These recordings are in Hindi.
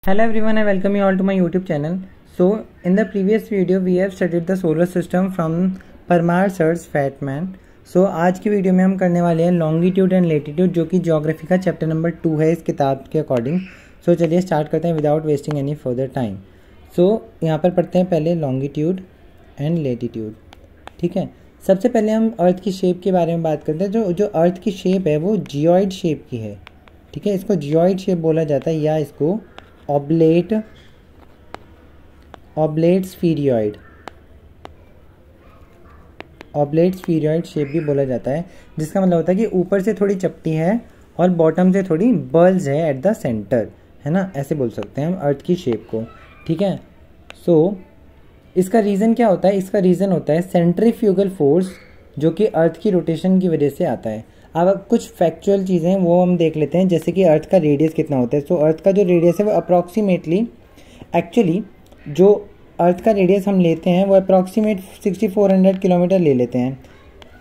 Hello everyone, I welcome you all to my YouTube channel. So in the previous video we have studied the solar system from Parmar sir's फैटमैन. सो आज की वीडियो में हम करने वाले हैं लॉन्गिट्यूड एंड लेटीट्यूड, जो कि ज्योग्राफी का चैप्टर नंबर 2 है इस किताब के अकॉर्डिंग. सो चलिए स्टार्ट करते हैं without wasting any further time. So यहाँ पर पढ़ते हैं पहले लॉन्गिट्यूड एंड लेटीट्यूड. ठीक है, सबसे पहले हम अर्थ की शेप के बारे में बात करते हैं. जो अर्थ की शेप है वो जियोइड शेप की है. ठीक है, इसको जियोइड शेप बोला जाता है या इसको ऑब्लेट स्फीरियोइड शेप भी बोला जाता है, जिसका मतलब होता है कि ऊपर से थोड़ी चपटी है और बॉटम से थोड़ी बल्ज है एट द सेंटर, है ना. ऐसे बोल सकते हैं हम अर्थ की शेप को. ठीक है, सो इसका रीज़न क्या होता है? इसका रीज़न होता है सेंट्रीफ्यूगल फोर्स, जो कि अर्थ की रोटेशन की वजह से आता है. अब कुछ फैक्चुअल चीज़ें वो हम देख लेते हैं, जैसे कि अर्थ का रेडियस कितना होता है. तो अर्थ का जो रेडियस है वो अप्रॉक्सीमेटली, एक्चुअली जो अर्थ का रेडियस हम लेते हैं वो अप्रॉक्सीमेट 6400 किलोमीटर ले लेते हैं.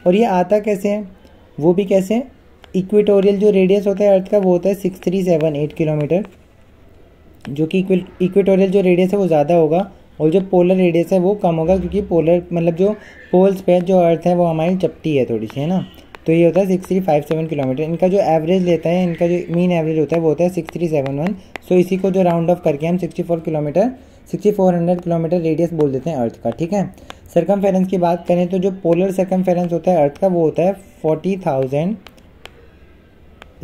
और ये आता कैसे है, वो भी कैसे? इक्वेटोरियल जो रेडियस होता है अर्थ का वो होता है 6378 किलोमीटर, जो कि इक्वेटोरियल जो रेडियस है वो ज़्यादा होगा और जो पोलर रेडियस है वो कम होगा, क्योंकि पोलर मतलब जो पोल्स पे जो अर्थ है वो हमारी चपटी है थोड़ी सी, है ना. तो ये होता है 6357 किलोमीटर. इनका जो एवरेज लेता है, इनका जो मीन एवरेज होता है वो होता है 6371. सो इसी को जो राउंड ऑफ करके हम 6400 किलोमीटर रेडियस बोल देते हैं अर्थ का. ठीक है, सरकमफेरेंस की बात करें तो जो पोलर सरकमफेरेंस होता है अर्थ का वो होता है 40,000,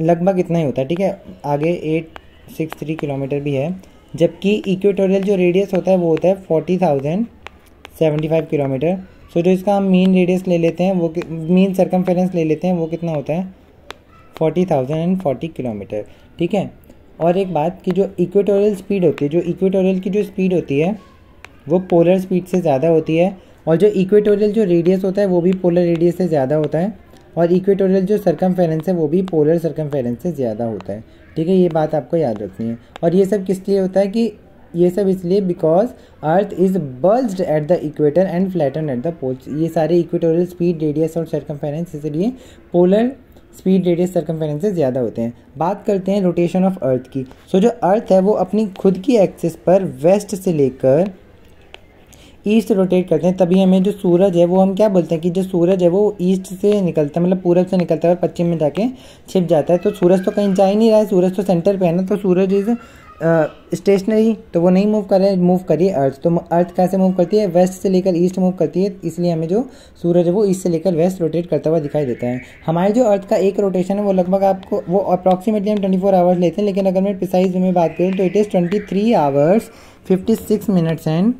लगभग इतना ही होता है. ठीक है, आगे 863 किलोमीटर भी है. जबकि इक्वेटोरियल जो रेडियस होता है वो होता है 40,075 किलोमीटर. सो जो इसका हम मीन रेडियस ले लेते हैं वो मीन सरकमफेरेंस ले लेते हैं वो कितना होता है 40,040 किलोमीटर. ठीक है, और एक बात कि जो इक्वेटोरियल स्पीड होती है, जो इक्वेटोरियल की जो स्पीड होती है वो पोलर स्पीड से ज़्यादा होती है, और जो इक्वेटोरियल जो रेडियस होता है वो भी पोलर रेडियस से ज़्यादा होता है, और इक्वेटोरियल जो सरकमफेरेंस है वो भी पोलर सरकमफेरेंस से ज़्यादा होता है. ठीक है, ये बात आपको याद रखनी है. और ये सब किस लिए होता है कि ये सब इसलिए because earth is bulged at the equator and flatten at the poles. ये सारे इक्वेटोरियल स्पीड रेडियस और सरकमफेरेंस इसलिए पोलर स्पीड रेडियस सरकमफेरेंस से ज़्यादा होते हैं. बात करते हैं रोटेशन ऑफ अर्थ की. सो जो अर्थ है वो अपनी खुद की एक्सिस पर वेस्ट से लेकर ईस्ट रोटेट करते हैं. तभी हमें जो सूरज है वो हम क्या बोलते हैं कि जो सूरज है वो ईस्ट से निकलता है, मतलब पूरब से निकलता है और पश्चिम में जाके छिप जाता है. तो सूरज तो कहीं जा ही नहीं रहा है, सूरज तो सेंटर पे है ना. तो सूरज इज स्टेशनरी, तो वो नहीं मूव कर रहा है, मूव करिए अर्थ. तो अर्थ कैसे मूव करती है? वेस्ट से लेकर ईस्ट मूव करती है, इसलिए हमें जो सूरज है वो ईस्ट से लेकर वेस्ट रोटेट करता हुआ दिखाई देता है. हमारे जो अर्थ का एक रोटेशन है वो लगभग आपको वो अप्रॉक्सीमेटली हम 24 आवर्स लेते हैं, लेकिन अगर मैं प्रिसाइज में बात करूँ तो it is 23 hours 56 minutes and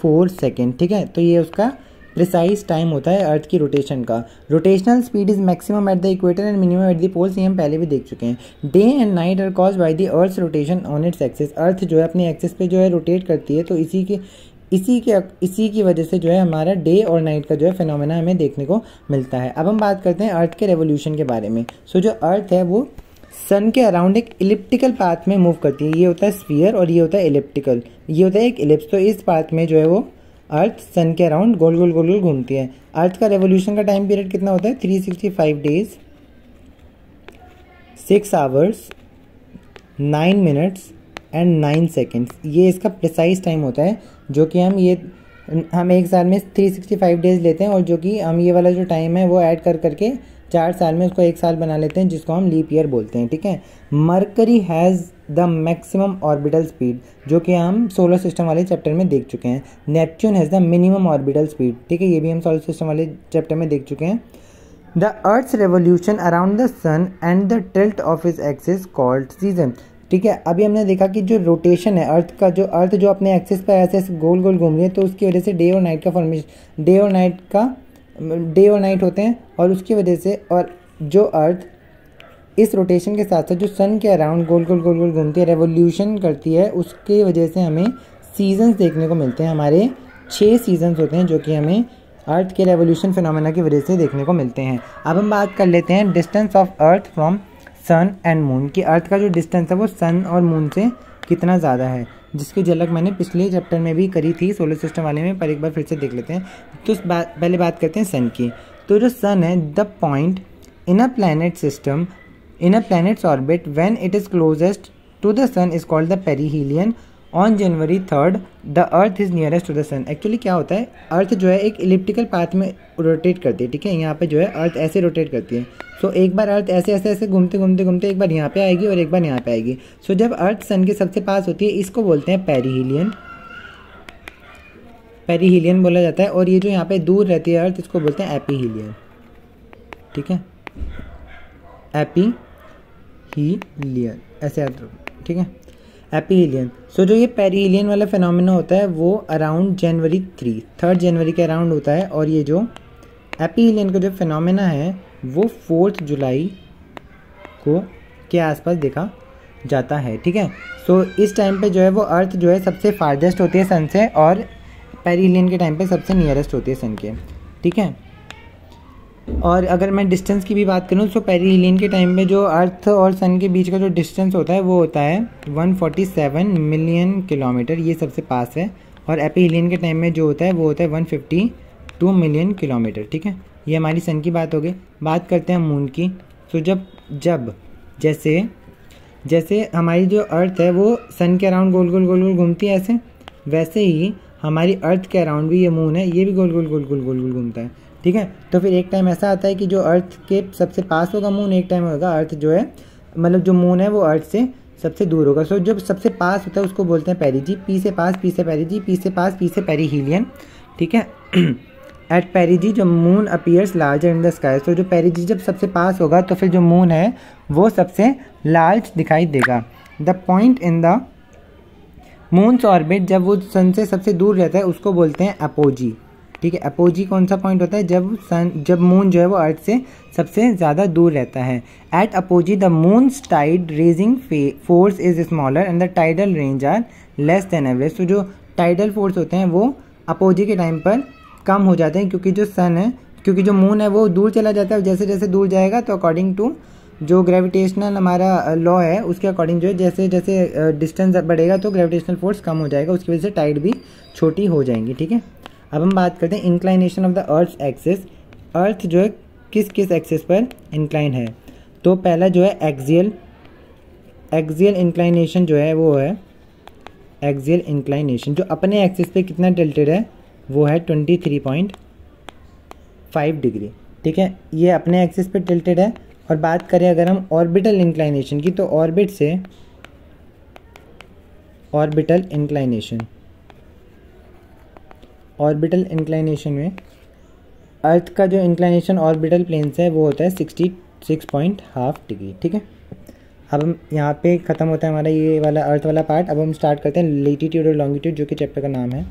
4 second. ठीक है, तो ये उसका प्रिसाइज टाइम होता है अर्थ की रोटेशन का. Rotational speed is maximum at the equator and minimum at the poles. ये हम पहले भी देख चुके हैं. Day and night are caused by the earth's rotation on its axis. Earth जो है अपनी एक्सिस पे जो है रोटेट करती है, तो इसी की वजह से जो है हमारा डे और नाइट का जो है फिनोमेना हमें देखने को मिलता है. अब हम बात करते हैं अर्थ के रेवोल्यूशन के बारे में. सो जो अर्थ है वो सन के अराउंड एक इलिप्टिकल पाथ में मूव करती है. ये होता है स्फीयर और ये होता है इलिप्टिकल, ये होता है एक इलिप्स. तो इस पाथ में जो है वो अर्थ सन के अराउंड गोल गोल गोल गोल घूमती है. अर्थ का रेवोल्यूशन का टाइम पीरियड कितना होता है? 365 days 6 hours 9 minutes and 9 seconds. ये इसका प्रिसाइज टाइम होता है, जो कि हम एक साल में 365 डेज लेते हैं, और जो कि हम ये वाला जो टाइम है वो ऐड करके 4 साल में उसको एक साल बना लेते हैं, जिसको हम लीप ईयर बोलते हैं. ठीक है, mercury has the maximum orbital speed, जो कि हम सोलर सिस्टम वाले चैप्टर में देख चुके हैं. Neptune has the minimum orbital speed. ठीक है, ये भी हम सोलर सिस्टम वाले चैप्टर में देख चुके हैं. The earth's revolution around the sun and the tilt of is axis called season. ठीक है, अभी हमने देखा कि जो रोटेशन है अर्थ जो अपने एक्सिस पर ऐसे गोल गोल घूम रही है, तो उसकी वजह से डे और नाइट होते हैं, और उसकी वजह से, और जो अर्थ इस रोटेशन के साथ साथ जो सन के अराउंड गोल गोल गोल गोल घूमती है, रेवोल्यूशन करती है, उसकी वजह से हमें सीजन्स देखने को मिलते हैं. हमारे 6 सीजन्स होते हैं जो कि हमें अर्थ के रेवोल्यूशन फिनोमेना की वजह से देखने को मिलते हैं. अब हम बात कर लेते हैं distance of earth from sun and moon, कि अर्थ का जो डिस्टेंस है वो सन और मून से कितना ज़्यादा है, जिसकी झलक मैंने पिछले चैप्टर में भी करी थी सोलर सिस्टम वाले में, पर एक बार फिर से देख लेते हैं. तो पहले बात करते हैं सन की. तो जो सन है, the point in a planet system in a planet's orbit when it is closest to the sun is called the perihelion. On January 3 the earth is nearest to the sun. Actually क्या होता है, अर्थ जो है एक इलिप्टिकल पाथ में रोटेट करती है, ठीक है। यहाँ पे जो है अर्थ ऐसे रोटेट करती है। सो एक बार अर्थ ऐसे ऐसे ऐसे घूमते घूमते घूमते एक बार यहाँ पे आएगी और एक बार यहाँ पे आएगी। सो जब अर्थ सन के सबसे पास होती है इसको बोलते हैं पेरीहीलियन, पेरीहीलियन बोला जाता है। और ये जो यहाँ पे दूर रहती है अर्थ इसको बोलते हैं एपीहीलियन, ठीक है, एपीहीलियन ऐसे अर्थ, ठीक है, एपीहीलियन। सो जो ये पेरीहीलियन वाला फिनोमेना होता है वो अराउंड जनवरी 3 जनवरी के अराउंड होता है। और ये जो एपीहीलियन का जो फिनोमेना है वो 4 जुलाई को के आसपास देखा जाता है, ठीक है। सो इस टाइम पे जो है वो अर्थ जो है सबसे फारदेस्ट होती है सन से और पेरीहीलियन के टाइम पे सबसे नियरेस्ट होती है सन के, ठीक है। और अगर मैं डिस्टेंस की भी बात करूँ तो पेरीहीलियन के टाइम में जो अर्थ और सन के बीच का जो डिस्टेंस होता है वो होता है 147 मिलियन किलोमीटर, ये सबसे पास है। और एपीहीलियन के टाइम में जो होता है वो होता है 152 मिलियन किलोमीटर, ठीक है। ये हमारी सन की बात हो गई। बात करते हैं मून की। तो जब जैसे हमारी जो अर्थ है वो सन के अराउंड गोल गोल गोल गोल घूमती है ऐसे, वैसे ही हमारी अर्थ के अराउंड भी ये मून है, ये भी गोल गोल गोल गोल गोल गोल घूमता है, ठीक है। तो फिर एक टाइम ऐसा आता है कि जो अर्थ के सबसे पास होगा मून, एक टाइम होगा अर्थ जो है मतलब जो मून है वो अर्थ से सबसे दूर होगा। सो जब सबसे पास होता है उसको बोलते हैं पेरीजी, पी से पास पी से पेरीजी, पी से पास पी से पेरीहीलियन, ठीक है। एट पेरीजी जो moon appears larger in the sky. तो जो पेरीजी जब सबसे पास होगा तो फिर जो मून है वो सबसे लार्ज दिखाई देगा। The point in the moons orbit जब वो सन से सबसे दूर रहता है उसको बोलते हैं अपोजी, ठीक है। अपोजी कौन सा पॉइंट होता है, जब मून जो है वो अर्थ से सबसे ज़्यादा दूर रहता है। At apogee the moon's tide raising force is smaller and the tidal range are less than average. तो जो टाइडल फोर्स होते हैं वो अपोजी के टाइम पर कम हो जाते हैं क्योंकि जो सन है, क्योंकि जो मून है वो दूर चला जाता है। जैसे जैसे दूर जाएगा तो अकॉर्डिंग टू जो ग्रेविटेशनल हमारा लॉ है उसके अकॉर्डिंग जो है जैसे जैसे डिस्टेंस बढ़ेगा तो ग्रेविटेशनल फोर्स कम हो जाएगा, उसकी वजह से टाइड भी छोटी हो जाएंगी, ठीक है। अब हम बात करते हैं inclination of the earth axis. Earth जो है किस किस एक्सिस पर इंक्लाइन है। तो पहला जो है एक्सियल इंक्लाइनेशन जो है वो है एक्सियल इंक्लाइनेशन, जो अपने एक्सिस पे कितना टिल्टेड है वो है 23.5 डिग्री, ठीक है। ये अपने एक्सिस पे टिल्टेड है। और बात करें अगर हम ऑर्बिटल इंक्लाइनेशन की तो ऑर्बिट से ऑर्बिटल इंक्लाइनेशन में अर्थ का जो इंक्लाइनेशन ऑर्बिटल प्लेन से है वो होता है 66.5 डिग्री, ठीक है। अब हम यहाँ पे ख़त्म होता है हमारा ये वाला अर्थ वाला पार्ट। अब हम स्टार्ट करते हैं लेटीट्यूड और लॉन्गिट्यूड, जो कि चैप्टर का नाम है।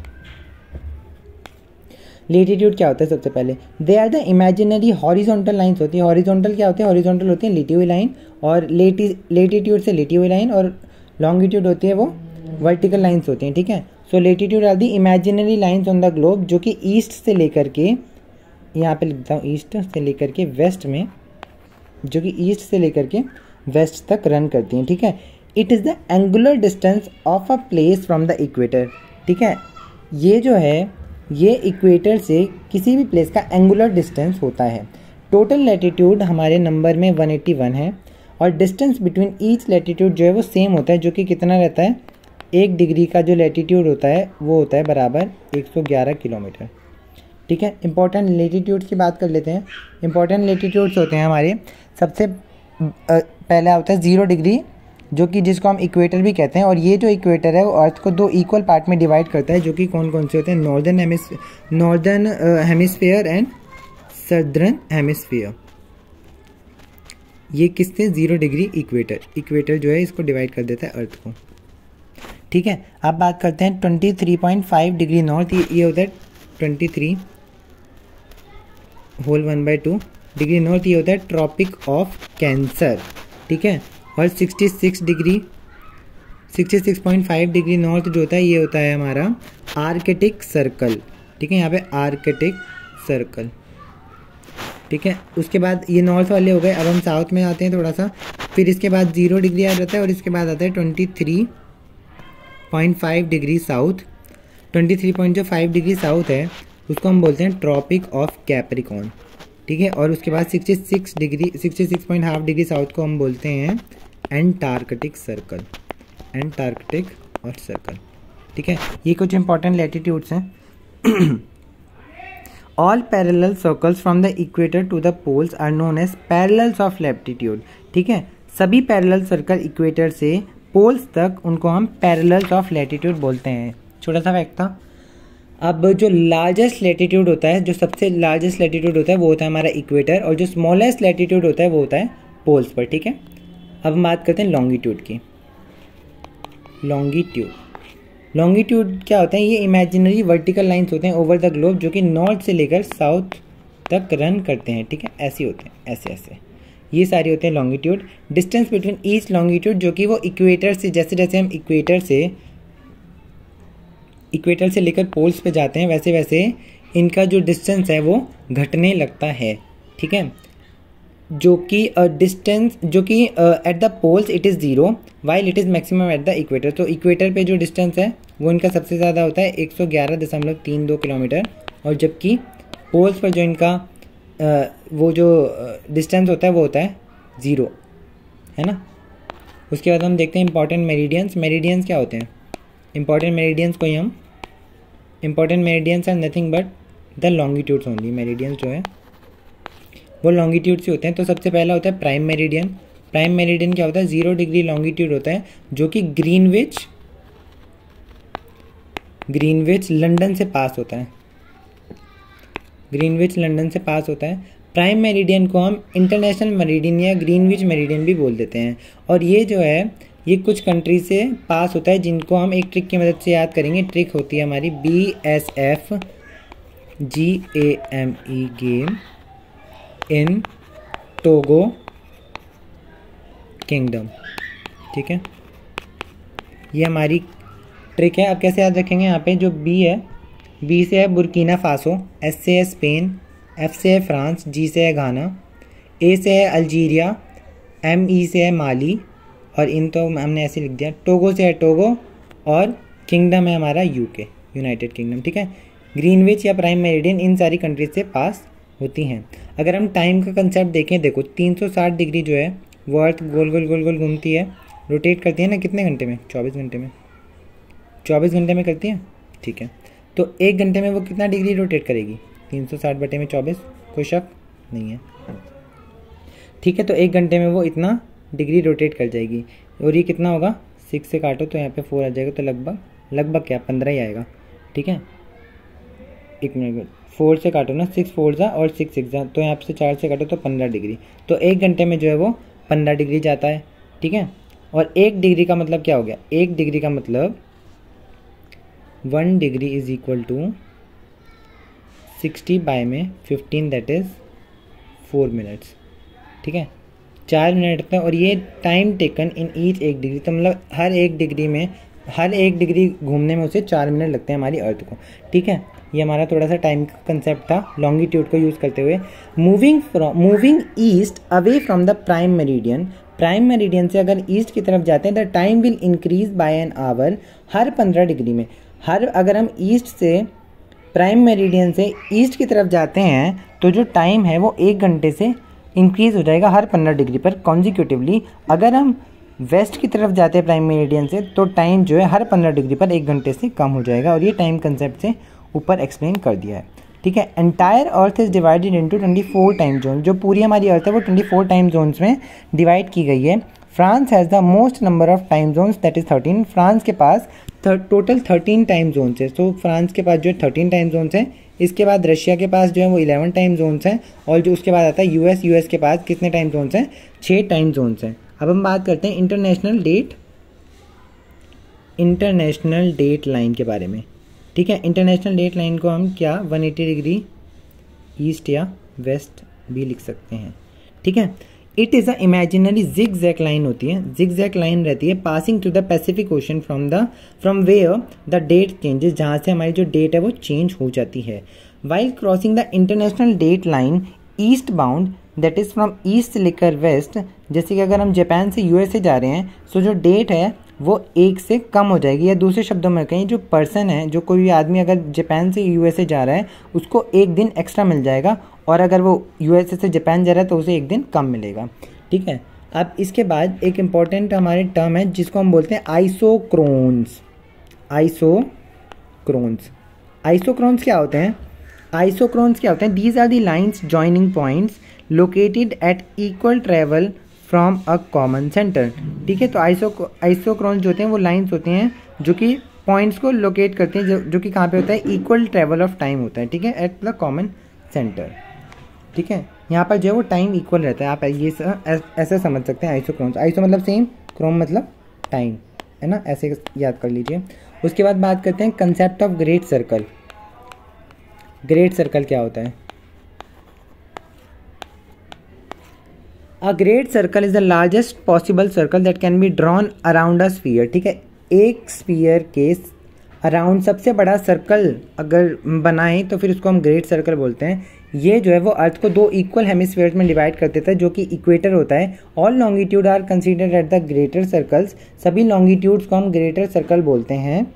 लेटीट्यूड क्या होता है, सबसे पहले they are the imaginary horizontal lines होती है। हॉरिजॉन्टल क्या होती है, हॉरिजॉन्टल होती है लिटी हुई लाइन, और लेटीट्यूड से लिटी हुई लाइन, और लॉन्गिट्यूड होती है वो वर्टिकल लाइंस होती हैं, ठीक है। So latitude are the imaginary lines on the globe जो कि ईस्ट से लेकर के, यहाँ पे लिखता हूँ ईस्ट से लेकर के वेस्ट में, जो कि ईस्ट से लेकर के वेस्ट तक रन करती हैं, ठीक है। It is the angular distance of a place from the equator, ठीक है। ये जो है ये इक्वेटर से किसी भी प्लेस का एंगुलर डिस्टेंस होता है। टोटल लैटिट्यूड हमारे नंबर में 181 है और डिस्टेंस बिटवीन ईच लैटिट्यूड जो है वो सेम होता है, जो कि कितना रहता है, 1 डिग्री का जो लैटिट्यूड होता है वो होता है बराबर 111 किलोमीटर, ठीक है। इंपॉर्टेंट लैटिट्यूड्स की बात कर लेते हैं। इंपॉर्टेंट लैटिट्यूड्स होते हैं हमारे, सबसे पहला होता है 0 डिग्री, जो कि जिसको हम इक्वेटर भी कहते हैं। और ये जो इक्वेटर है वो अर्थ को 2 इक्वल पार्ट में डिवाइड करता है, जो कि कौन कौन से होते हैं, northern hemisphere and southern hemisphere. ये किससे 0 डिग्री इक्वेटर जो है इसको डिवाइड कर देता है अर्थ को, ठीक है। अब बात करते हैं 23.5 डिग्री नॉर्थ, ये होता है 23 होल 1/2 डिग्री नॉर्थ, ये होता है ट्रॉपिक ऑफ कैंसर, ठीक है। और 66.5 डिग्री नॉर्थ जो होता है ये होता है हमारा आर्कटिक सर्कल, ठीक है। यहाँ पे आर्कटिक सर्कल, ठीक है। उसके बाद ये नॉर्थ वाले हो गए। अब हम साउथ में आते हैं थोड़ा सा, फिर इसके बाद 0 डिग्री आ जाता है और इसके बाद आता है 23.5 डिग्री साउथ। 23.5 डिग्री साउथ है उसको हम बोलते हैं ट्रॉपिक ऑफ कैप्रिकॉर्न, ठीक है। और उसके बाद 66.5 डिग्री साउथ को हम बोलते हैं एंटार्कटिक सर्कल, एंटार्कटिक और सर्कल। ठीक है, ये कुछ इंपॉर्टेंट लैटिट्यूड्स हैं। All parallel circles from the equator to the poles are known as parallels of latitude. ठीक है, सभी पैरेलल सर्कल इक्वेटर से पोल्स तक उनको हम पैरेलल्स ऑफ लैटिट्यूड बोलते हैं। छोटा सा फैक्ट था। अब जो लार्जेस्ट लैटिट्यूड होता है, जो सबसे लार्जेस्ट लैटिट्यूड होता है वो होता है हमारा इक्वेटर, और जो स्मॉलेस्ट लैटिट्यूड होता है वो होता है पोल्स पर। ठीक है, अब हम बात करते हैं लॉन्गिट्यूड की। लॉन्गिट्यूड क्या होता है? ये इमेजिनरी वर्टिकल लाइंस होते हैं ओवर द ग्लोब, जो कि नॉर्थ से लेकर साउथ तक रन करते हैं। ठीक है, ऐसे होते हैं, ऐसे ऐसे ये सारे होते हैं longitude. Distance between each longitude, जो कि वो इक्वेटर से, जैसे जैसे हम इक्वेटर से लेकर पोल्स पे जाते हैं वैसे वैसे इनका जो डिस्टेंस है वो घटने लगता है। ठीक है, जो कि डिस्टेंस जो कि at the poles it is 0 while it is maximum at the equator. तो इक्वेटर पे जो डिस्टेंस है वो इनका सबसे ज़्यादा होता है 111.32 किलोमीटर, और जबकि पोल्स पर जो इनका वो जो डिस्टेंस होता है वो होता है 0, है ना। उसके बाद हम देखते हैं इंपॉर्टेंट मेरिडियंस। मेरिडियंस क्या होते हैं? Important meridians are nothing but the longitudes only. Meridians जो है वो लॉन्गिट्यूड से होते हैं। तो सबसे पहला होता है प्राइम मेरिडियन। प्राइम मेरिडियन क्या होता है? 0 डिग्री लॉन्गिट्यूड होता है, जो कि ग्रीनविच लंदन से पास होता है। प्राइम मेरिडियन को हम इंटरनेशनल मेरिडियन या ग्रीनविच मेरिडियन भी बोल देते हैं। और ये जो है ये कुछ कंट्री से पास होता है, जिनको हम एक ट्रिक की मदद से याद करेंगे। ट्रिक होती है हमारी BSF GAME game in Togo kingdom. ठीक है, ये हमारी ट्रिक है। अब कैसे याद रखेंगे? यहाँ पे जो B है, B से है बुर्किना फासो, S से है स्पेन, F से है फ्रांस, G से है घाना, A से है अल्जीरिया, ME से है माली, और इन तो हमने ऐसे लिख दिया। टोगो से है टोगो, और किंगडम है हमारा UK यूनाइटेड किंगडम। ठीक है, ग्रीनविच या प्राइम मेरिडियन इन सारी कंट्रीज से पास होती हैं। अगर हम टाइम का कंसेप्ट देखें, देखो 360 डिग्री जो है वो अर्थ गोल गोल गोल गोल घूमती है, रोटेट करती है ना, कितने घंटे में? 24 घंटे में। 24 घंटे में करती है। ठीक है, तो 1 घंटे में वो कितना डिग्री रोटेट करेगी? 360/24, कोई शक नहीं है। ठीक है, तो 1 घंटे में वो इतना डिग्री रोटेट कर जाएगी। और ये कितना होगा? 6 से काटो तो यहाँ पे 4 आ जाएगा, तो लगभग क्या 15 ही आएगा। ठीक है, 1 मिनट, 4 से काटो ना, 6 4 जा और 6 6 जा, तो यहाँ से 4 से काटो तो 15 डिग्री। तो 1 घंटे में जो है वो 15 डिग्री जाता है। ठीक है, और 1 डिग्री का मतलब क्या हो गया? 1 डिग्री का मतलब 1 degree is equal to 60 by में 15, दैट इज़ 4 मिनट्स। ठीक है, 4 मिनट लगता है। और ये time taken in each 1 degree, तो मतलब हर एक डिग्री घूमने में उसे 4 मिनट लगते हैं हमारी अर्थ को। ठीक है, ये हमारा थोड़ा सा टाइम का कंसेप्ट था लॉन्गिट्यूड को यूज़ करते हुए। Moving east away from the prime meridian से अगर ईस्ट की तरफ जाते हैं, the time will increase by an hour her 15 degree में। अगर हम ईस्ट से प्राइम मेरिडियन से ईस्ट की तरफ जाते हैं तो जो टाइम है वो 1 घंटे से इंक्रीज़ हो जाएगा हर 15 डिग्री पर कॉन्जिक्यूटिवली। अगर हम वेस्ट की तरफ जाते हैं प्राइम मेरिडियन से, तो टाइम जो है हर 15 डिग्री पर 1 घंटे से कम हो जाएगा। और ये टाइम कंसेप्ट से ऊपर एक्सप्लेन कर दिया है। ठीक है, entire earth is divided into 24 time zone. जो पूरी हमारी अर्थ है वो 24 टाइम जोन्स में डिवाइड की गई है। France has the most number of time zones, that is 13। France के पास टोटल 13 टाइम जोन्स है। तो फ्रांस के पास जो है 13 टाइम जोन्स हैं। इसके बाद रशिया के पास जो है वो 11 टाइम जोन्स हैं, और जो उसके बाद आता है यूएस के पास कितने टाइम जोन्स हैं? 6 टाइम जोन्स हैं। अब हम बात करते हैं इंटरनेशनल डेट लाइन के बारे में। ठीक है, इंटरनेशनल डेट लाइन को हम क्या 180 डिग्री ईस्ट या वेस्ट भी लिख सकते हैं। ठीक है, it is a imaginary zigzag line होती है, जिगजैग लाइन रहती है passing to the Pacific Ocean from where the date changes, जहाँ से हमारी जो डेट है वो चेंज हो जाती है। While crossing the International Date Line east bound, that is from east से लेकर वेस्ट, जैसे कि अगर हम जापान से यूएसए जा रहे हैं, सो जो डेट है वो 1 से कम हो जाएगी। या दूसरे शब्दों में कहीं जो पर्सन है, जो कोई भी आदमी अगर जापान से यूएसए जा रहा है उसको 1 दिन एक्स्ट्रा मिल जाएगा, और अगर वो यूएसए से जापान जा रहा है तो उसे 1 दिन कम मिलेगा। ठीक है, अब इसके बाद एक इम्पॉर्टेंट हमारे टर्म है जिसको हम बोलते हैं आइसोक्रोन्स। आइसोक्रोन्स क्या होते हैं? आइसोक्रोन्स क्या होते हैं? These are the lines joining points located at equal travel from a common centre. ठीक है, तो आइसोक्रोन्स जो होते हैं वो लाइन्स होते हैं जो कि पॉइंट्स को लोकेट करते हैं, जो कि कहाँ पे होता है? इक्वल ट्रेवल ऑफ टाइम होता है। ठीक है, एट द कॉमन सेंटर। ठीक है, यहाँ पर जो है वो टाइम इक्वल रहता है। आप ये ऐसा समझ सकते हैं आइसोक्रोन्स। आइसो मतलब सेम, क्रोम मतलब टाइम, है ना, ऐसे याद कर लीजिए। उसके बाद बात करते हैं concept of great circle. Great circle क्या होता है? A great circle is the largest possible circle that can be drawn around a sphere. ठीक है, एक स्फीयर के अराउंड सबसे बड़ा सर्कल अगर बनाएं तो फिर उसको हम ग्रेट सर्कल बोलते हैं। ये जो है वो अर्थ को दो इक्वल हेमिस्फीयर्स में डिवाइड कर देता है जो कि इक्वेटर होता है। All longitude are considered at the greater circles. सभी लॉन्गिट्यूड्स को हम ग्रेटर सर्कल बोलते हैं,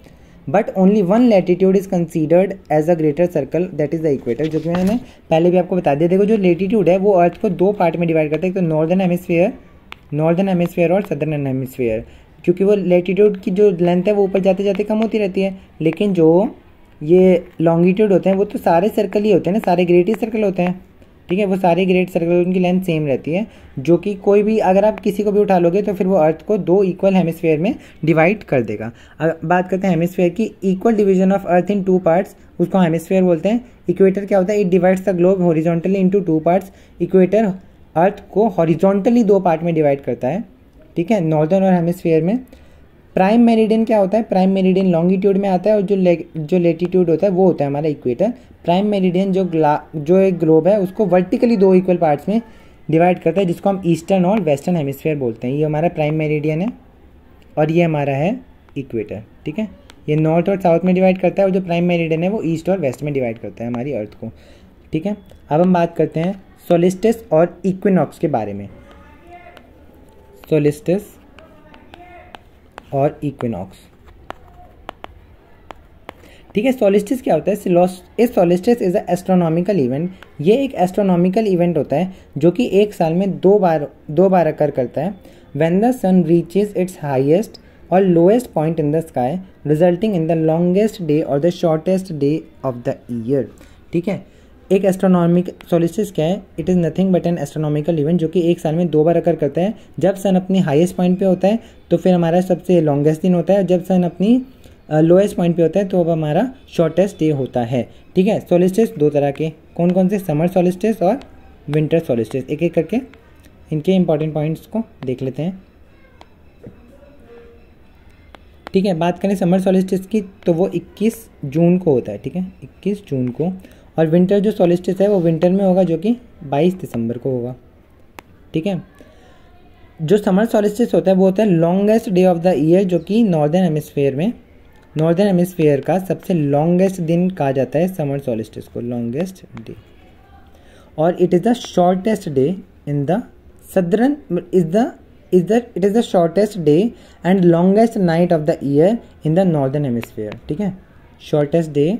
but only one latitude is considered as a greater circle, that is the equator. जो कि मैंने पहले भी आपको बता दिया। देखो, जो लैटिट्यूड है वो अर्थ को दो पार्ट में डिवाइड करता है, एक तो नॉर्दर्न हेमिस्फीयर और सदर्न हेमिस्फीयर। क्योंकि वो लैटिट्यूड की जो लेंथ है वो ऊपर जाते जाते कम होती रहती है, लेकिन जो ये लॉन्गिट्यूड होते हैं वो तो सारे सर्कल ही होते हैं ना, सारे ग्रेट ही सर्कल होते हैं। ठीक है, वो सारे ग्रेट सर्कल, उनकी लेंथ सेम रहती है, जो कि कोई भी अगर आप किसी को भी उठा लोगे तो फिर वो अर्थ को दो इक्वल हेमिस्फीयर में डिवाइड कर देगा। बात करते हैं हेमिस्फीयर की। Equal division of earth in two parts, उसको हेमिस्फीयर बोलते हैं। इक्वेटर क्या होता है? It divides the globe horizontally into two parts. Equator earth को हॉरिजॉन्टली दो पार्ट में डिवाइड करता है। ठीक है, नॉर्दर्न और हेमिस्फीयर में। प्राइम मेरिडियन क्या होता है? प्राइम मेरिडियन लॉन्गिट्यूड में आता है और जो लेटीट्यूड होता है वो होता है हमारा इक्वेटर। प्राइम मेरिडियन जो एक ग्लोब है उसको वर्टिकली दो इक्वल पार्ट्स में डिवाइड करता है, जिसको हम ईस्टर्न और वेस्टर्न हेमिस्फीयर बोलते हैं। ये हमारा प्राइम मेरिडियन है और ये हमारा है इक्वेटर। ठीक है, ये नॉर्थ और साउथ में डिवाइड करता है और जो प्राइम मेरिडियन है वो ईस्ट और वेस्ट में डिवाइड करता है हमारी अर्थ को। ठीक है, अब हम बात करते हैं सोलिस्टिस और इक्विनॉक्स के बारे में। सोलिस्टिस और इक्विनॉक्स। ठीक है, सोलिस्टिस क्या होता है? Solstice is a astronomical event. ये एक एस्ट्रोनॉमिकल इवेंट होता है जो कि एक साल में दो बार अकर करता है। When the sun reaches its highest और lowest point in the sky, resulting in the longest day और the shortest day of the year. ठीक है, एक एस्ट्रोनॉमिक सोलिस्टिस क्या है? It is nothing but an astronomical event जो कि एक साल में दो बार अकर करता है। जब सन अपनी हाईएस्ट पॉइंट पे होता है तो फिर हमारा सबसे लॉन्गेस्ट दिन होता है, और जब सन अपनी लोएस्ट पॉइंट पे होता है तो अब हमारा शॉर्टेस्ट डे होता है। ठीक है, सोलिस्टिस दो तरह के, कौन कौन से? समर सोलिस्टिस और विंटर सोलिस्टिस। एक एक करके इनके इंपॉर्टेंट पॉइंट्स को देख लेते हैं। ठीक है, बात करें समर सोलिस्टिस की तो वो 21 जून को होता है। ठीक है, 21 जून को। और विंटर जो सोलिस्टिस है वो विंटर में होगा जो कि 22 दिसंबर को होगा। ठीक है, जो समर सोलिस्टिस होता है वो होता है longest day of the year, जो कि नॉर्दर्न हेमिस्फीयर का सबसे लॉन्गेस्ट दिन कहा जाता है समर सोलिस्टिस को, लॉन्गेस्ट डे। और it is the shortest day in the southern it is the shortest day and longest night of the year in the northern hemisphere. ठीक है, शॉर्टेस्ट डे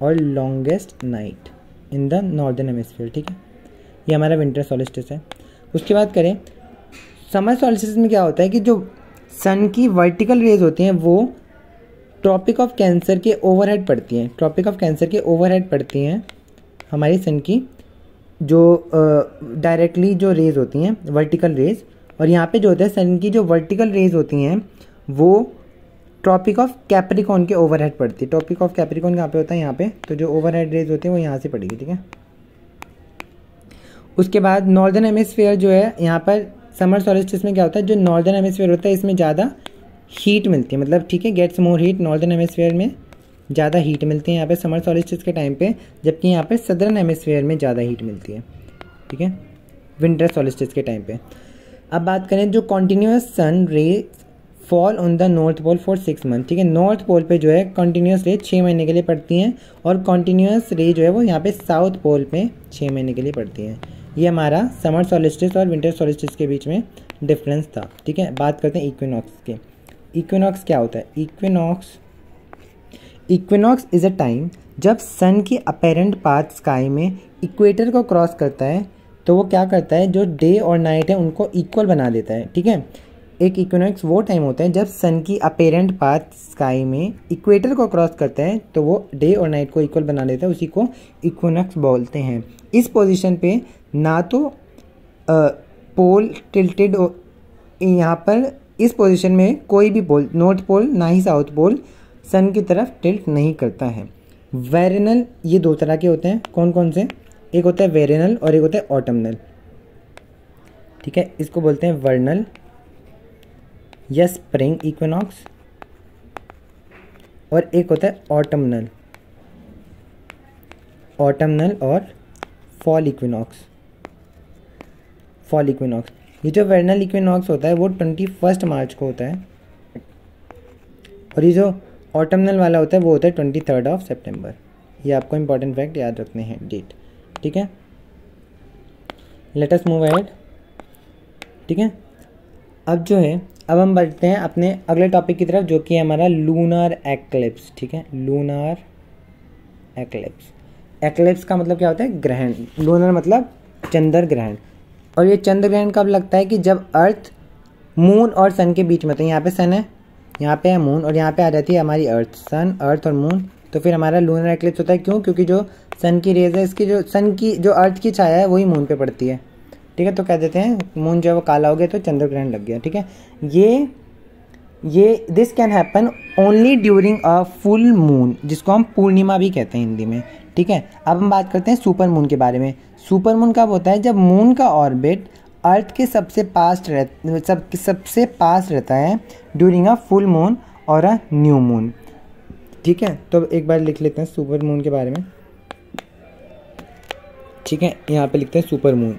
और longest night in the northern hemisphere. ठीक है, ये हमारा विंटर सोलिस्टिस है। उसकी बात करें समर सोलिस्टिस में क्या होता है कि जो सन की वर्टिकल रेज होती हैं वो ट्रॉपिक ऑफ कैंसर के ओवरहेड पड़ती हैं। ट्रॉपिक ऑफ कैंसर के ओवरहेड पड़ती हैं हमारी सन की जो डायरेक्टली जो रेज होती हैं वर्टिकल रेज। और यहाँ पे जो होता है सन की जो वर्टिकल रेज होती हैं वो ट्रॉपिक ऑफ कैप्रिकॉन के ओवरहेड पड़ती है। ट्रॉपिक ऑफ कैप्रिकॉन कहाँ पे होता है? यहाँ पे। तो जो ओवरहेड रेज होती है वो यहाँ से पड़ेगी। ठीक है, उसके बाद नॉर्दर्न हेमिस्फीयर जो है, यहाँ पर समर सोलिस्टिस में क्या होता है? जो नॉर्दर्न हेमिस्फीयर होता है इसमें ज़्यादा हीट मिलती है, मतलब ठीक है, gets more heat. Northern hemisphere में ज़्यादा हीट मिलती है यहाँ पे समर सोलिस्टिस के टाइम पे, जबकि यहाँ पे सदर्न हेमिस्फीयर में ज़्यादा हीट मिलती है। ठीक है, विंटर सोलिस्टिस के टाइम पे। अब बात करें जो continuous sun ray fall on the North Pole for 6 month. ठीक है, नॉर्थ पोल पे जो है कॉन्टिन्यूस रे 6 महीने के लिए पड़ती हैं, और कॉन्टिन्यूस रे जो है वो यहाँ पे साउथ पोल पे 6 महीने के लिए पड़ती हैं। ये हमारा समर सोलिस्टिस और विंटर सोलिस्टिस के बीच में डिफरेंस था। ठीक है, बात करते हैं इक्विनॉक्स के। इक्विनॉक्स क्या होता है? इक्विनॉक्स इज अ टाइम जब सन की अपेरेंट पाथ स्काई में इक्वेटर को क्रॉस करता है तो वो क्या करता है, जो डे और नाइट है उनको इक्वल बना देता है, ठीक है। एक इक्विनॉक्स वो टाइम होता है जब सन की अपेरेंट पाथ स्काई में इक्वेटर को क्रॉस करता है, तो वो डे और नाइट को इक्वल बना देता है, उसी को इक्विनॉक्स बोलते हैं। इस पोजीशन पे ना तो पोल टिल्टेड, यहाँ पर इस पोजीशन में कोई भी पोल, नॉर्थ पोल ना ही साउथ पोल, सन की तरफ टिल्ट नहीं करता है। वेरिनल, ये दो तरह के होते हैं, कौन कौन से, एक होता है वेरिनल और एक होता है ऑटमनल, ठीक है। इसको बोलते हैं वर्नल या स्प्रिंग इक्विनॉक्स, और एक होता है ऑटमनल, ऑटमनल और फॉल इक्विनॉक्स, फॉल इक्विनॉक्स। ये जो वेरिनल इक्विनॉक्स होता है वो 21 मार्च को होता है, और ये जो ऑटमनल वाला होता है वो होता है 23 सितंबर। ये आपको इंपॉर्टेंट फैक्ट याद रखने हैं, डेट, ठीक है। लेट अस मूव अहेड, ठीक है। अब जो है, अब हम बढ़ते हैं अपने अगले टॉपिक की तरफ, जो कि है हमारा लूनर एक्लिप्स, ठीक है। लूनर एक्लिप्स, एक्लिप्स का मतलब क्या होता है, ग्रहण। लूनर मतलब चंद्र ग्रहण। और ये चंद्र ग्रहण कब लगता है कि जब अर्थ मून और सन के बीच में, तो यहाँ पे सन है, यहाँ पे है मून, और यहाँ पे आ जाती है हमारी अर्थ, सन, अर्थ और मून, तो फिर हमारा लूनर एक्लिप्स होता है। क्यों? क्योंकि जो सन की रेज है, इसकी जो सन की जो अर्थ की छाया है वही मून पे पड़ती है, ठीक है। तो कह देते हैं मून जो है वो काला हो गया तो चंद्र ग्रहण लग गया, ठीक है। ये this can happen only during a full moon, जिसको हम पूर्णिमा भी कहते हैं हिंदी में, ठीक है। अब हम बात करते हैं सुपर मून के बारे में। सुपर मून कब होता है, जब मून का ऑर्बिट अर्थ के सबसे पास रहता है ड्यूरिंग अ फुल मून और अ न्यू मून, ठीक है। तो एक बार लिख लेते हैं सुपर मून के बारे में, ठीक है। यहाँ पे लिखते हैं सुपर मून।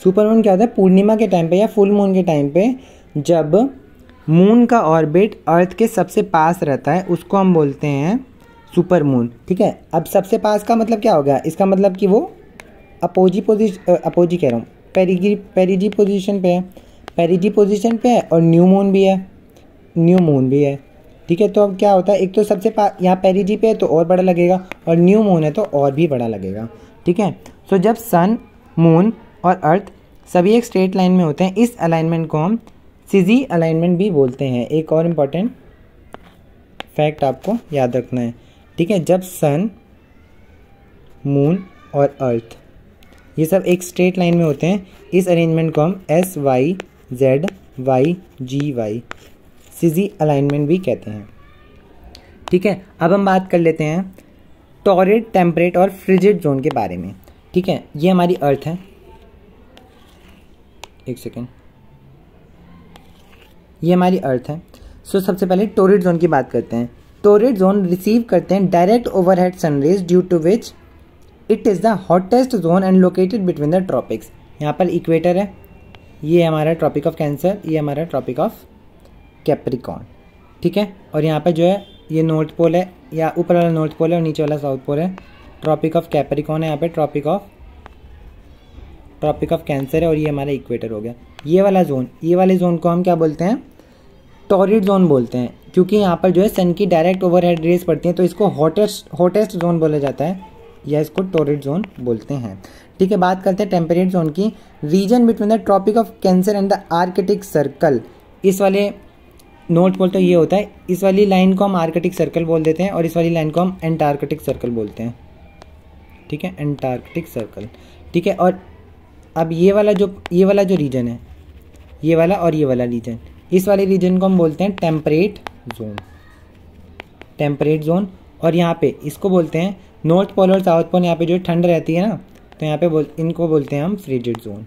सुपर मून क्या होता है, पूर्णिमा के टाइम पे या फुल मून के टाइम पे जब मून का ऑर्बिट अर्थ के सबसे पास रहता है, उसको हम बोलते हैं सुपर मून, ठीक है। अब सबसे पास का मतलब क्या हो गया, इसका मतलब कि वो अपोजी कह रहा हूँ, पेरिजी पोजीशन पे है, पेरिजी पोजीशन पे है, और न्यू मून भी है, ठीक है। तो अब क्या होता है, एक तो सबसे पास यहाँ पेरिजी पे है तो और बड़ा लगेगा, और न्यू मून है तो और भी बड़ा लगेगा, ठीक है। सो जब सन, मून और अर्थ सभी एक स्ट्रेट लाइन में होते हैं, इस अलाइनमेंट को हम सिजी अलाइनमेंट भी बोलते हैं। एक और इम्पॉर्टेंट फैक्ट आपको याद रखना है, ठीक है। जब सन, मून और अर्थ ये सब एक स्ट्रेट लाइन में होते हैं, इस अरेंजमेंट को हम SYZYGY सिजी अलाइनमेंट भी कहते हैं, ठीक है। अब हम बात कर लेते हैं टॉरिड, टेम्परेट और फ्रिजिड जोन के बारे में, ठीक है। ये हमारी अर्थ है, एक सेकेंड, ये हमारी अर्थ है। सो सबसे पहले टॉरिड जोन की बात करते हैं। टॉरिड जोन रिसीव करते हैं direct overhead sunrays, due to which it is the hottest zone and located between the tropics. यहाँ पर इक्वेटर है, ये हमारा ट्रॉपिक ऑफ कैंसर, ये हमारा ट्रॉपिक ऑफ कैप्रिकॉर्न, ठीक है। और यहाँ पर जो है ये नॉर्थ पोल है, या ऊपर वाला नॉर्थ पोल है और नीचे वाला साउथ पोल है। ट्रॉपिक ऑफ कैप्रिकॉर्न है, यहाँ पे ट्रॉपिक ऑफ कैंसर है, और ये हमारा इक्वेटर हो गया। ये वाला जोन, ये वाले जोन को हम क्या बोलते हैं, टॉरिड जोन बोलते हैं, क्योंकि यहाँ पर जो है सन की डायरेक्ट ओवरहेड रेज पड़ती हैं, तो इसको हॉटेस्ट जोन बोला जाता है, या इसको टॉरिड जोन बोलते हैं, ठीक है। बात करते हैं टेम्परेट जोन की। Region between the Tropic of Cancer and the Arctic circle, इस वाले नॉर्थ पोल तो ये होता है, इस वाली लाइन को हम आर्कटिक सर्कल बोल देते हैं, और इस वाली लाइन को हम एंटार्कटिक सर्कल बोलते हैं, ठीक है, एंटार्कटिक सर्कल, ठीक है। और अब ये वाला जो रीजन है, ये वाला और ये वाला रीजन, इस वाले रीजन को हम बोलते हैं टेम्परेट जोन, और यहाँ पे इसको बोलते हैं नॉर्थ पोल और साउथ पोल, यहाँ पे जो ठंड रहती है ना, तो यहाँ पे इनको बोलते हैं हम फ्रिजिड जोन,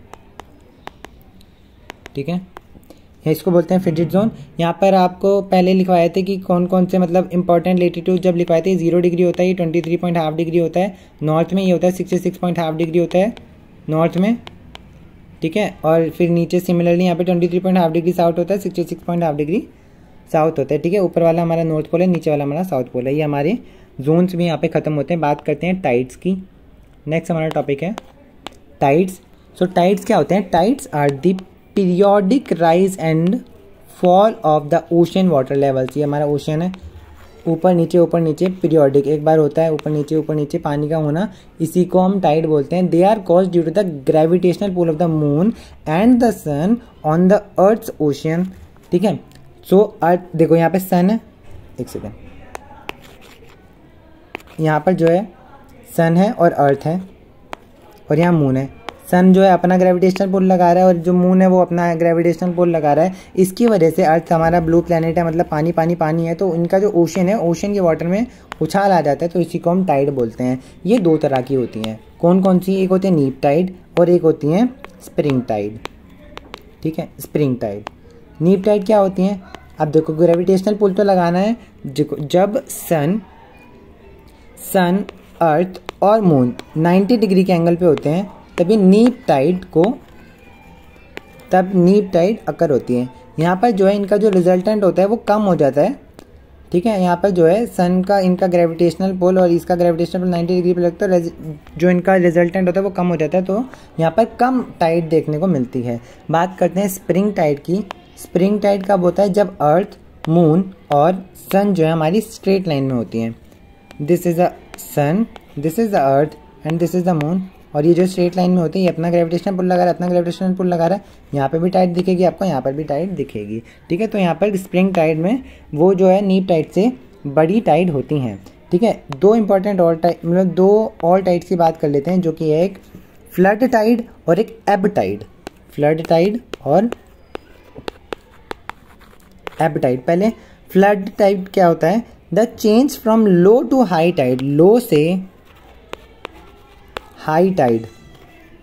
ठीक है। इसको बोलते हैं फ्रिजिड जोन। यहाँ पर आपको पहले लिखवाए थे कि कौन कौन से मतलब इंपॉर्टेंट लेटीट्यूड जब लिखवाए थे, 0 डिग्री होता है, ये 23.5 डिग्री होता है नॉर्थ में, ये होता है 66.5 डिग्री होता है नॉर्थ में, ठीक है। और फिर नीचे सिमिलरली यहाँ पे 23.5 डिग्री साउथ होता है, 66.5 डिग्री साउथ होता है, ठीक है। ऊपर वाला हमारा नॉर्थ पोल है, नीचे वाला हमारा साउथ पोल है। ये हमारे जोन्स भी यहाँ पे खत्म होते हैं। बात करते हैं टाइड्स की। नेक्स्ट हमारा टॉपिक है टाइड्स। सो टाइड्स क्या होते हैं, tides are the periodic rise and fall of the ocean water levels. ये हमारा ओशन है, ऊपर नीचे पीरियोडिक, एक बार होता है ऊपर नीचे पानी का होना, इसी को हम टाइड बोलते हैं। They are caused due to the gravitational pull of the moon and the sun on the earth's ocean. ठीक है, सो अर्थ, देखो यहाँ पे सन है, एक सेकेंड, यहाँ पर जो है सन है और अर्थ है और यहाँ मून है। सन जो है अपना ग्रेविटेशनल पुल लगा रहा है और जो मून है वो अपना ग्रेविटेशनल पुल लगा रहा है। इसकी वजह से अर्थ हमारा ब्लू प्लैनेट है, मतलब पानी पानी पानी है, तो इनका जो ओशन है, ओशन के वाटर में उछाल आ जाता है, तो इसी को हम टाइड बोलते हैं। ये दो तरह की होती हैं, कौन कौन सी? एक होती है नीप टाइड और एक होती है स्प्रिंग टाइड। ठीक है, स्प्रिंग टाइड। नीप टाइड क्या होती हैं? अब देखो ग्रेविटेशनल पुल तो लगाना है, जब सन अर्थ और मून 90 डिग्री के एंगल पे होते हैं तभी नीप टाइड अकर होती है। यहाँ पर जो है इनका जो रिजल्टेंट होता है वो कम हो जाता है। ठीक है, यहाँ पर जो है सन का इनका ग्रेविटेशनल पुल और इसका ग्रेविटेशनल पुल 90 डिग्री पे लगता है, जो इनका रिजल्टेंट होता है वो कम हो जाता है, तो यहाँ पर कम टाइड देखने को मिलती है। बात करते हैं स्प्रिंग टाइड की। स्प्रिंग टाइड कब होता है? जब अर्थ, मून और सन जो है हमारी स्ट्रेट लाइन में होती हैं। This is the sun, this is the earth and this is the moon, और ये जो स्ट्रेट लाइन में होती है, ये अपना ग्रेविटेशनल पुल लगा रहा है, अपना ग्रेविटेशनल पुल लगा रहा है, यहाँ पे भी टाइड दिखेगी आपको, यहाँ पर भी टाइड दिखेगी। ठीक है, तो यहाँ पर स्प्रिंग टाइड में वो जो है नीप टाइड से बड़ी टाइड होती हैं। ठीक है, दो इंपॉर्टेंट और टाइड, मतलब दो और टाइड्स की बात कर लेते हैं, जो कि है एक फ्लड टाइड और एक एब टाइड। फ्लड टाइड और एब टाइड। पहले फ्लड टाइड क्या होता है? The change from low to high tide, low से हाई टाइड,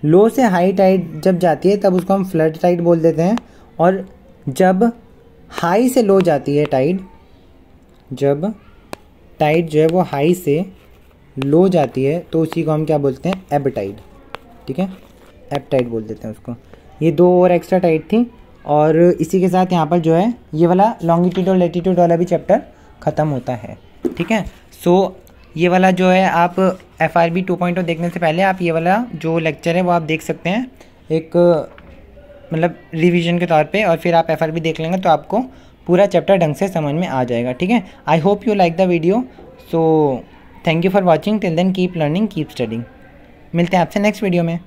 लो से हाई टाइड जब जाती है तब उसको हम फ्लड टाइड बोल देते हैं। और जब हाई से लो जाती है टाइड, जब टाइड जो है वो हाई से लो जाती है तो उसी को हम क्या बोलते हैं? एब टाइड। ठीक है, एब टाइड बोल देते हैं उसको। ये दो और एक्स्ट्रा टाइड थी, और इसी के साथ यहाँ पर जो है ये वाला लॉन्गिट्यूड और लैटिट्यूड वाला भी चैप्टर ख़त्म होता है। ठीक है, सो ये वाला जो है आप FRB 2.0 देखने से पहले आप ये वाला जो लेक्चर है वो आप देख सकते हैं, एक मतलब रिवीजन के तौर पे, और फिर आप FRB देख लेंगे तो आपको पूरा चैप्टर ढंग से समझ में आ जाएगा। ठीक है, I hope you like the video, so thank you for watching, till then keep learning, keep studying. मिलते हैं आपसे नेक्स्ट वीडियो में।